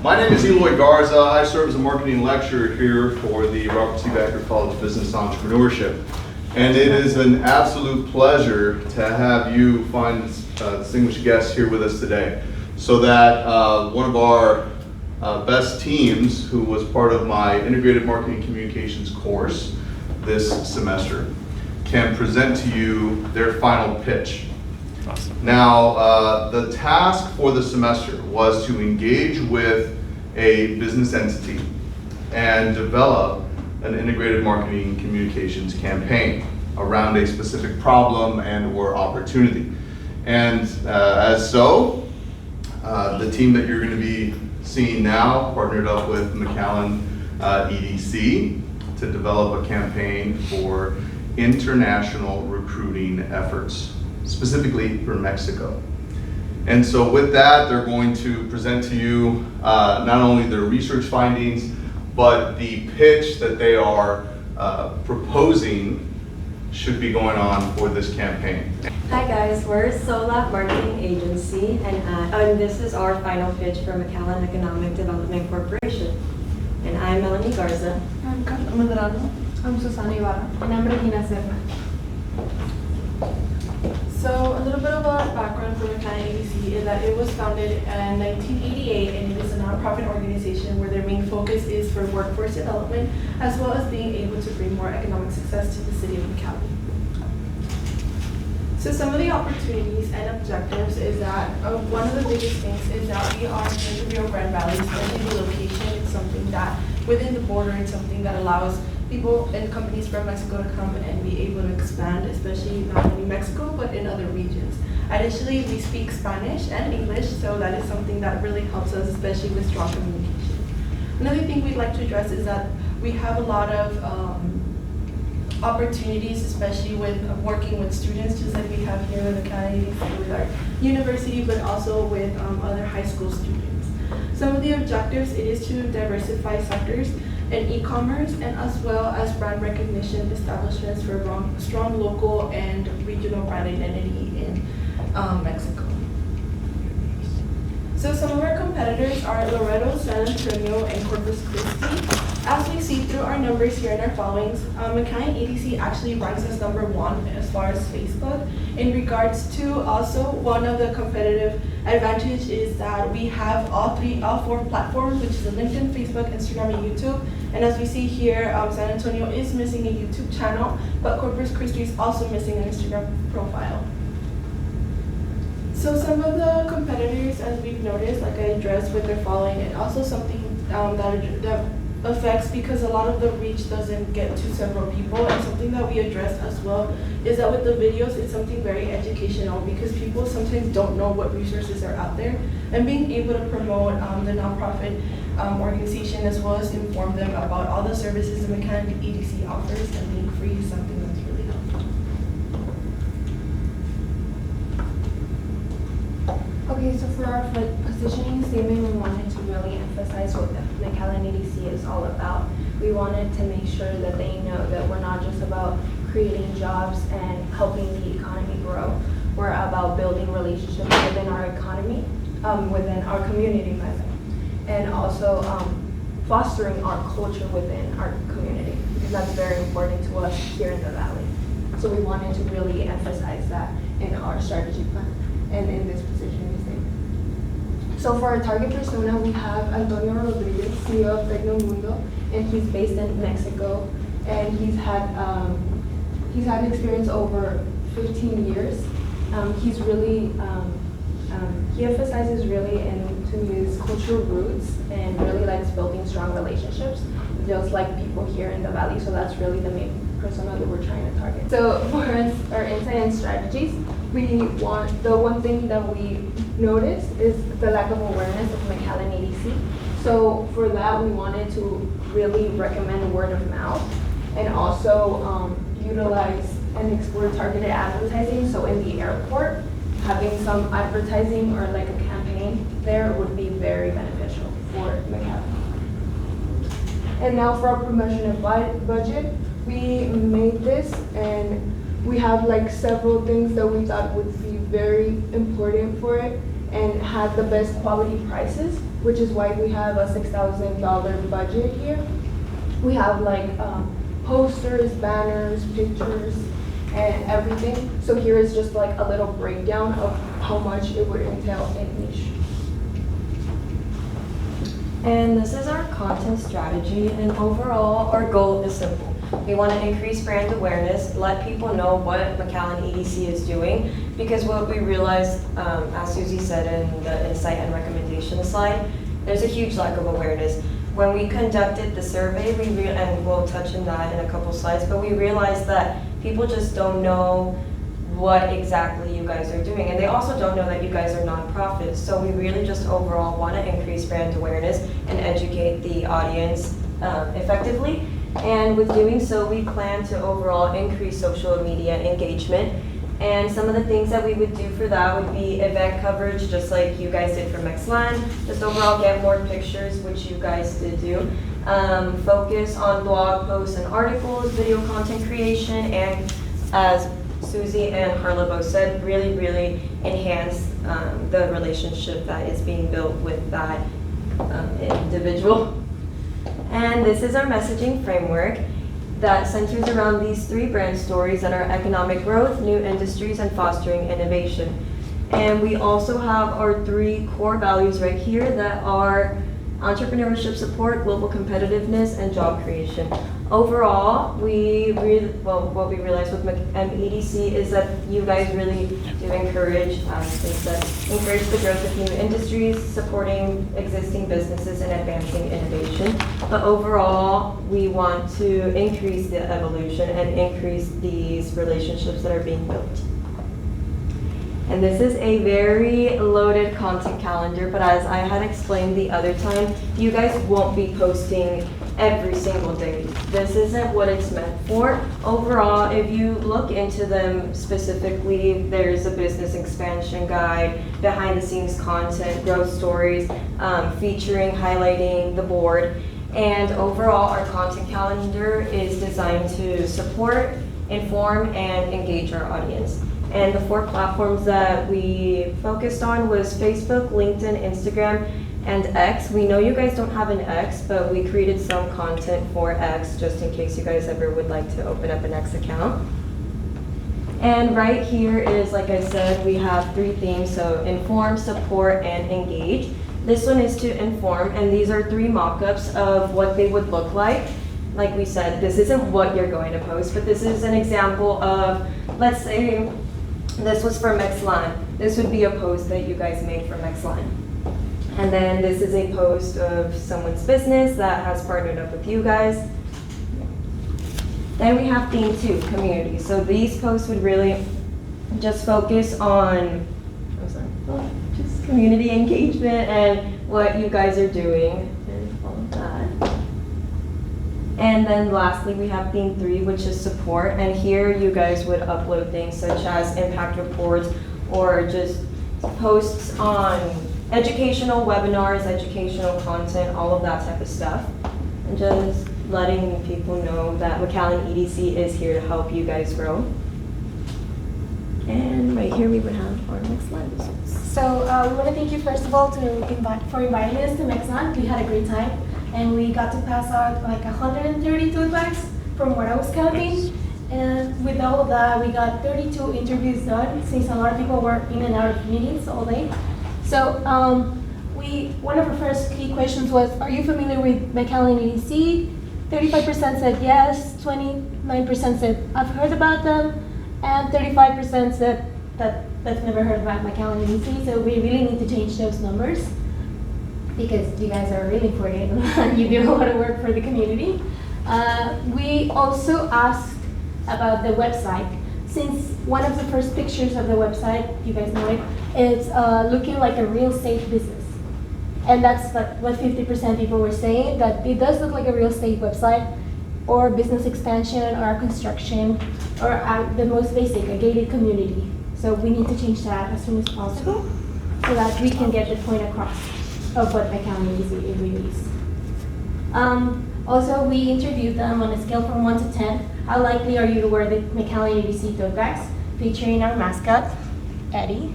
My name is Eloy Garza. I serve as a marketing lecturer here for the Robert C. Vackar College of Business Entrepreneurship. And it is an absolute pleasure to have you find distinguished guests here with us today, so that one of our best teams, who was part of my integrated marketing communications course this semester, can present to you their final pitch. Awesome. Now, the task for the semester was to engage with a business entity and develop an integrated marketing communications campaign around a specific problem and or opportunity. And as so, the team that you're going to be seeing now partnered up with McAllen EDC to develop a campaign for international recruiting efforts, specifically for Mexico. And so with that, they're going to present to you not only their research findings, but the pitch that they are proposing should be going on for this campaign. Hi guys, we're Solab Marketing Agency, and this is our final pitch for McAllen Economic Development Corporation. And I'm Melanie Garza. I'm Carla Medrano. I'm Susana Ibarra. And I'm Regina Serna. So a little bit of our background for McAllen EDC is that it was founded in 1988, and it is a nonprofit organization where their main focus is for workforce development, as well as being able to bring more economic success to the city of McAllen. So some of the opportunities and objectives is that one of the biggest things is that we are in the Rio Grande Valley, especially the location. It's something that within the border, it's something that allows people and companies from Mexico to come and be able to expand, especially not only Mexico, but in other regions. Additionally, we speak Spanish and English, so that is something that really helps us, especially with strong communication. Another thing we'd like to address is that we have a lot of opportunities, especially with working with students, just like we have here in the county with our university, but also with other high school students. Some of the objectives, it is to diversify sectors in e-commerce, and as well as brand recognition establishments for strong local and regional brand identity in Mexico. So some of our competitors are Laredo, San Antonio, and Corpus Christi. As we see through our numbers here in our followings, McAllen EDC actually ranks as #1 as far as Facebook. In regards to also one of the competitive advantage is that we have all four platforms, which is LinkedIn, Facebook, Instagram, and YouTube. And as we see here, San Antonio is missing a YouTube channel, but Corpus Christi is also missing an Instagram profile. So some of the competitors, as we've noticed, like I addressed with their following, and also something that affects, because a lot of the reach doesn't get to several people, and something that we address as well is that with the videos, it's something very educational, because people sometimes don't know what resources are out there, and being able to promote the nonprofit organization, as well as inform them about all the services the McAllen EDC offers and being free, is something that's really helpful. Okay, so for our positioning statement, we wanted to really emphasize what the McAllen EDC is all about. We wanted to make sure that they know that we're not just about creating jobs and helping the economy grow. We're about building relationships within our economy, within our community, and also fostering our culture within our community, because that's very important to us here in the Valley. So we wanted to really emphasize that in our strategy plan and in this positioning statement. So for our target persona, we have Antonio Rodriguez, CEO of Tecnomundo, and he's based in Mexico, and he's had experience over 15 years. He's really, he emphasizes really into his cultural roots and really likes building strong relationships, just like people here in the Valley. So that's really the main persona that we're trying to target. So for our insight and strategies, the one thing that we noticed is the lack of awareness of McAllen EDC. So for that, we wanted to really recommend word of mouth, and also utilize and explore targeted advertising. So in the airport, having some advertising or like a campaign there would be very beneficial for McAllen. And now for our promotion and budget, we made this, and we have like several things that we thought would be very important for it. and had the best quality prices, which is why we have a $6,000 budget here. We have like posters, banners, pictures, and everything. So here is just like a little breakdown of how much it would entail in each. And this is our content strategy, and overall, our goal is simple. We want to increase brand awareness, let people know what McAllen EDC is doing, because what we realized, as Susie said in the insight and recommendation slide, there's a huge lack of awareness. When we conducted the survey, and we'll touch on that in a couple slides, but we realized that people just don't know what exactly you guys are doing. And they also don't know that you guys are nonprofits. So we really just overall want to increase brand awareness and educate the audience effectively. And with doing so, we plan to overall increase social media engagement. And some of the things that we would do for that would be event coverage, just like you guys did for McAllen. Just overall get more pictures, which you guys did do. Focus on blog posts and articles, video content creation, and as Susie and Carla both said, really enhance the relationship that is being built with that individual. And this is our messaging framework that centers around these 3 brand stories that are economic growth, new industries, and fostering innovation. And we also have our 3 core values right here that are entrepreneurship support, global competitiveness, and job creation. Overall, what we realized with EDC is that you guys really do encourage, encourage the growth of new industries, supporting existing businesses, and advancing innovation. But overall, we want to increase the evolution and increase these relationships that are being built. And this is a very loaded content calendar, but as I had explained the other time, you guys won't be posting every single day. This isn't what it's meant for. Overall, if you look into them specifically, there's a business expansion guide, behind the scenes content, growth stories, featuring, highlighting the board. And overall, our content calendar is designed to support, inform, and engage our audience. And the 4 platforms that we focused on was Facebook, LinkedIn, Instagram, and X. We know you guys don't have an X, but we created some content for X just in case you guys ever would like to open up an X account. And right here is, like I said, we have 3 themes, so inform, support, and engage. This one is to inform, and these are 3 mock-ups of what they would look like. Like we said, this isn't what you're going to post, but this is an example of, let's say, this was for McAllen. This would be a post that you guys made for McAllen. And then this is a post of someone's business that has partnered up with you guys. Then we have theme 2, community. So these posts would really just focus on, just community engagement and what you guys are doing and all of that. And then lastly, we have theme 3, which is support. And here you guys would upload things such as impact reports or just posts on educational webinars, educational content, all of that type of stuff. And just letting people know that McAllen EDC is here to help you guys grow. And right here we would have our next slide. So we want to thank you first of all for inviting us to McAllen. We had a great time. And we got to pass out like 130 tote bags from what I was counting. And with all of that, we got 32 interviews done since a lot of people were in and out of meetings all day. So one of our first key questions was, are you familiar with McAllen EDC? 35% said yes, 29% said I've heard about them, and 35% said that they've never heard about McAllen EDC. So we really need to change those numbers, because you guys are really important and you do a lot of work for the community. We also asked about the website. Since one of the first pictures of the website, you guys know it, it's looking like a real estate business. And that's what 50% people were saying, that it does look like a real estate website or business expansion or construction or the most basic, a gated community. So we need to change that as soon as possible so that we can get the point across of what McAllen EDC really is. Also, we interviewed them on a scale from 1 to 10. How likely are you to wear the McAllen EDC tote bags featuring our mascot, Eddie?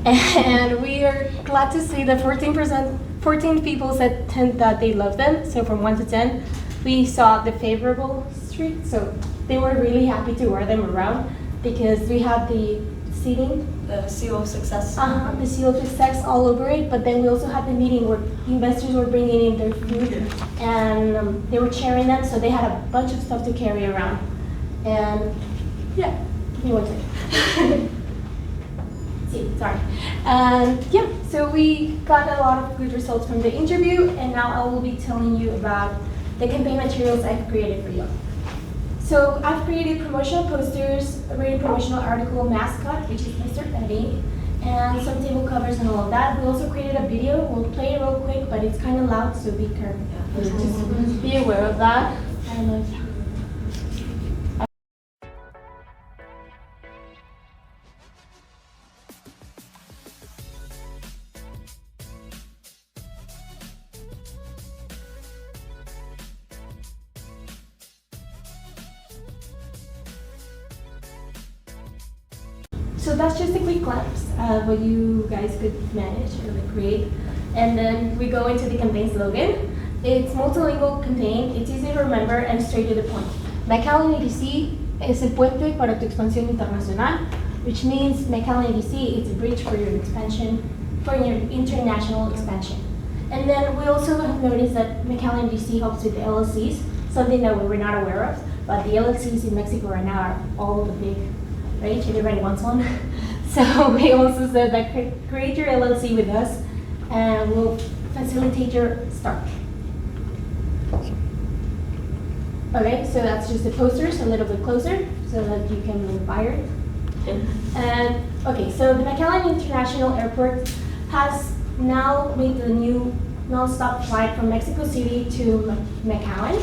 And we are glad to see that 14 people said 10 that they love them. So from 1 to 10, we saw the favorable streak. So they were really happy to wear them around because we had the seating, The seal of success. the seal of success all over it. But then we also had the meeting where investors were bringing in their food and they were sharing them. So they had a bunch of stuff to carry around. And yeah, give me 1 second. Sorry. And yeah, so we got a lot of good results from the interview, and now I will be telling you about the campaign materials I've created for you. So I've created promotional posters, a written promotional article, mascot, which is Mr. Eddie, and some table covers and all of that. We also created a video. We'll play it real quick, but it's kind of loud, so be careful. Just be aware of that. I don't know if So that's just a quick glimpse of what you guys could manage or create. And then we go into the campaign slogan. It's multilingual campaign, it's easy to remember and straight to the point. McAllen EDC es el puente para tu expansión internacional, which means McAllen EDC is a bridge for your expansion, for your international expansion. And then we also have noticed that McAllen EDC helps with the LLCs, something that we were not aware of, but the LLCs in Mexico right now are all the big, right? Everybody wants one. So we also said that create your LLC with us and we'll facilitate your start. Okay, so that's just the posters a little bit closer so that you can admire it. And okay, so the McAllen International Airport has now made the new non-stop flight from Mexico City to McAllen.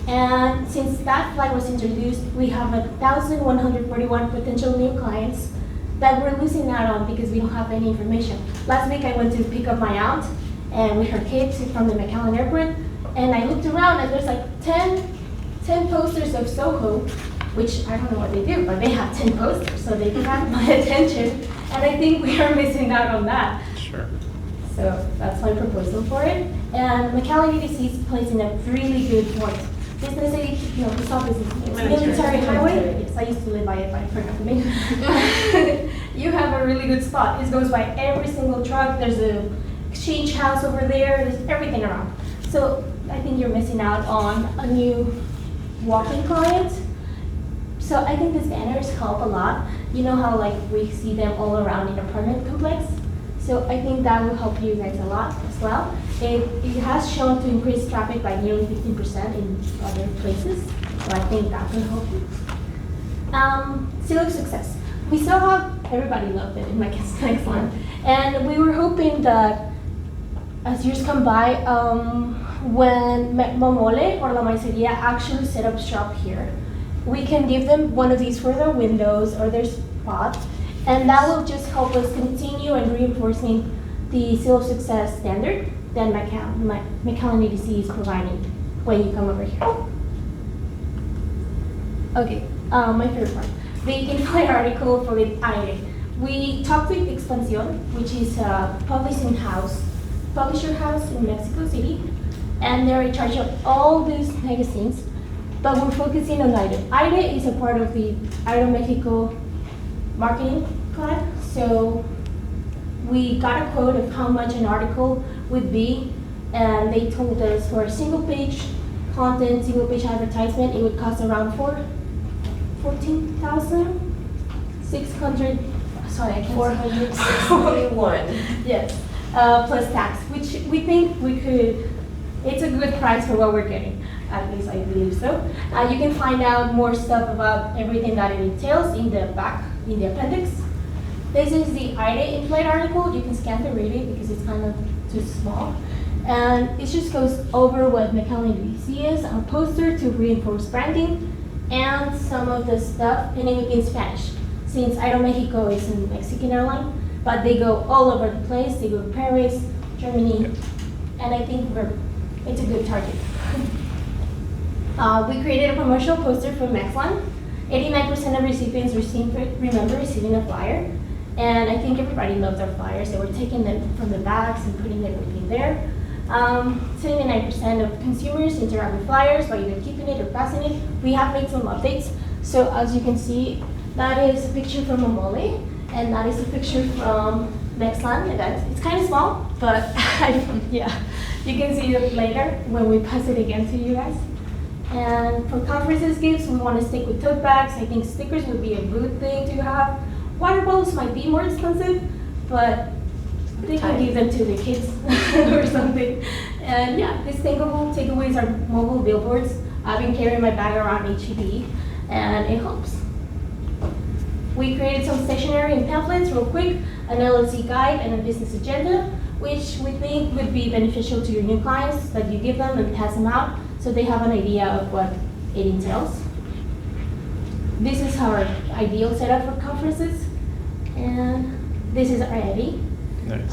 And since that flight was introduced, we have 1,141 potential new clients that we're losing out on because we don't have any information. Last week I went to pick up my aunt and with her kids from the McAllen Airport, and I looked around and there's like 10 posters of Soho, which I don't know what they do, but they have 10 posters, so they have my attention, and I think we are missing out on that. Sure. So that's my proposal for it. And McAllen EDC is placed in a really good point. Business, no, the stop is military highway. Yes, I used to live by it, but I forgot the name. You have a really good spot. It goes by every single truck. There's a exchange house over there. There's everything around. So I think you're missing out on a new walking client. So I think these banners help a lot. You know how like we see them all around in apartment complex? So I think that will help you guys a lot as well. It has shown to increase traffic by nearly 15% in other places. So I think that will help you. Seal of success. We saw how everybody loved it in my next one. And we were hoping that as years come by, when Momole or La Maiceria actually set up shop here, we can give them one of these for their windows or their spot, and that will just help us continue and reinforcing the Seal of Success standard that McAllen EDC is providing when you come over here. Okay, my favorite part. The in-flight article for the AIRE. We talked with Expansión, which is a publisher house in Mexico City, and they're in charge of all these magazines, but we're focusing on AIRE. AIRE is a part of the Aeromexico marketing plan, so we got a quote of how much an article would be, and they told us for a single page content, single page advertisement, it would cost around 14,600, sorry, I can't 461. Yes, plus tax, which we think we could, it's a good price for what we're getting. At least I believe so. You can find out more stuff about everything that it entails in the back, in the appendix. This is the AIRE in-flight article. You can scan to read it because it's kind of too small. And it just goes over what McAllen EDC is, a poster to reinforce branding, and some of the stuff, and it would be in Spanish, since Aeromexico is a Mexican airline, but they go all over the place. They go to Paris, Germany, and I think it's a good target. We created a promotional poster for McAllen. 89% of recipients remember receiving a flyer. And I think everybody loves our flyers. They were taking them from the bags and putting everything there. 79% of consumers interact with flyers by either keeping it or passing it. We have made some updates. So as you can see, that is a picture from a mole, and that is a picture from McAllen event. It's kind of small, but yeah, you can see it later when we pass it again to you guys. And for conferences gifts, we want to stick with tote bags. I think stickers would be a good thing to have. Water bottles might be more expensive, but they can give them to the kids or something. And yeah, these takeaways are mobile billboards. I've been carrying my bag around HEB, and it helps. We created some stationery and pamphlets real quick, an LLC guide and a business agenda, which we think would be beneficial to your new clients, that you give them and pass them out so they have an idea of what it entails. This is our ideal setup for conferences, and this is our Eddie. Nice.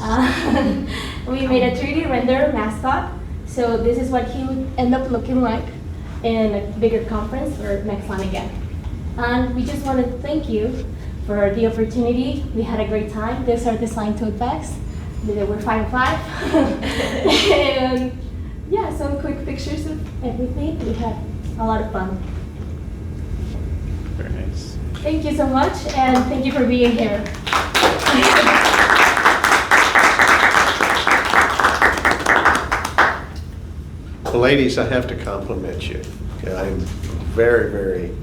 We made a 3D render mascot, so this is what he would end up looking like in a bigger conference or McAllen again. And we just want to thank you for the opportunity. We had a great time. These are design tote bags. They were 5 and 5. And yeah, some quick pictures of everything. We had a lot of fun. Very nice. Thank you so much, and thank you for being here. Well, ladies, I have to compliment you. I'm very, very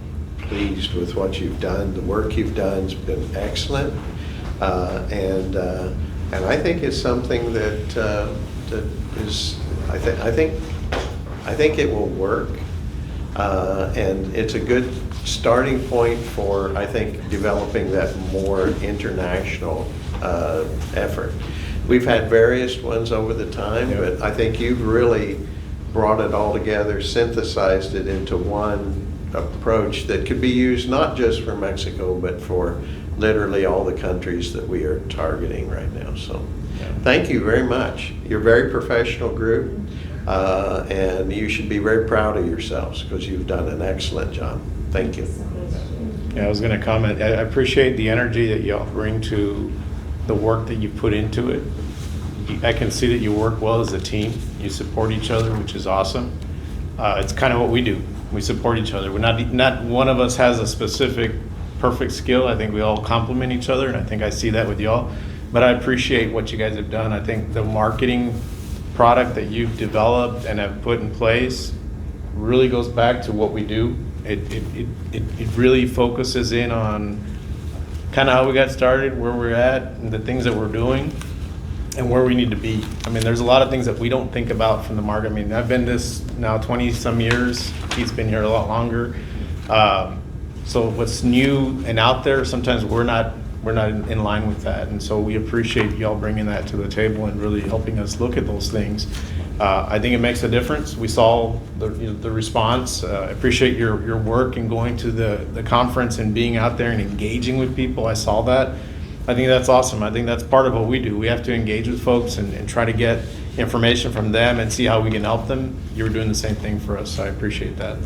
pleased with what you've done. The work you've done has been excellent, and I think it's something that is. I think it will work, and it's a good starting point for, I think, developing that more international effort. We've had various ones over the time, but I think you've really brought it all together, synthesized it into one approach that could be used not just for Mexico, but for literally all the countries that we are targeting right now. So thank you very much. You're a very professional group, and you should be very proud of yourselves because you've done an excellent job. Thank you. Yeah, I was going to comment. I appreciate the energy that y'all bring to the work that you put into it. I can see that you work well as a team. You support each other, which is awesome. It's kind of what we do. We support each other. We're not one of us has a specific perfect skill. I think we all complement each other, and I think I see that with y'all. But I appreciate what you guys have done. I think the marketing product that you've developed and have put in place really goes back to what we do. It really focuses in on kind of how we got started, where we're at, and the things that we're doing, and where we need to be. I mean, there's a lot of things that we don't think about from the market. I mean, I've been this now 20 some years. Keith's been here a lot longer. So what's new and out there, sometimes we're not in line with that. And so we appreciate y'all bringing that to the table and really helping us look at those things. I think it makes a difference. We saw the response. I appreciate your work and going to the conference and being out there and engaging with people. I saw that. I think that's awesome. I think that's part of what we do. We have to engage with folks and try to get information from them and see how we can help them. You were doing the same thing for us, so I appreciate that.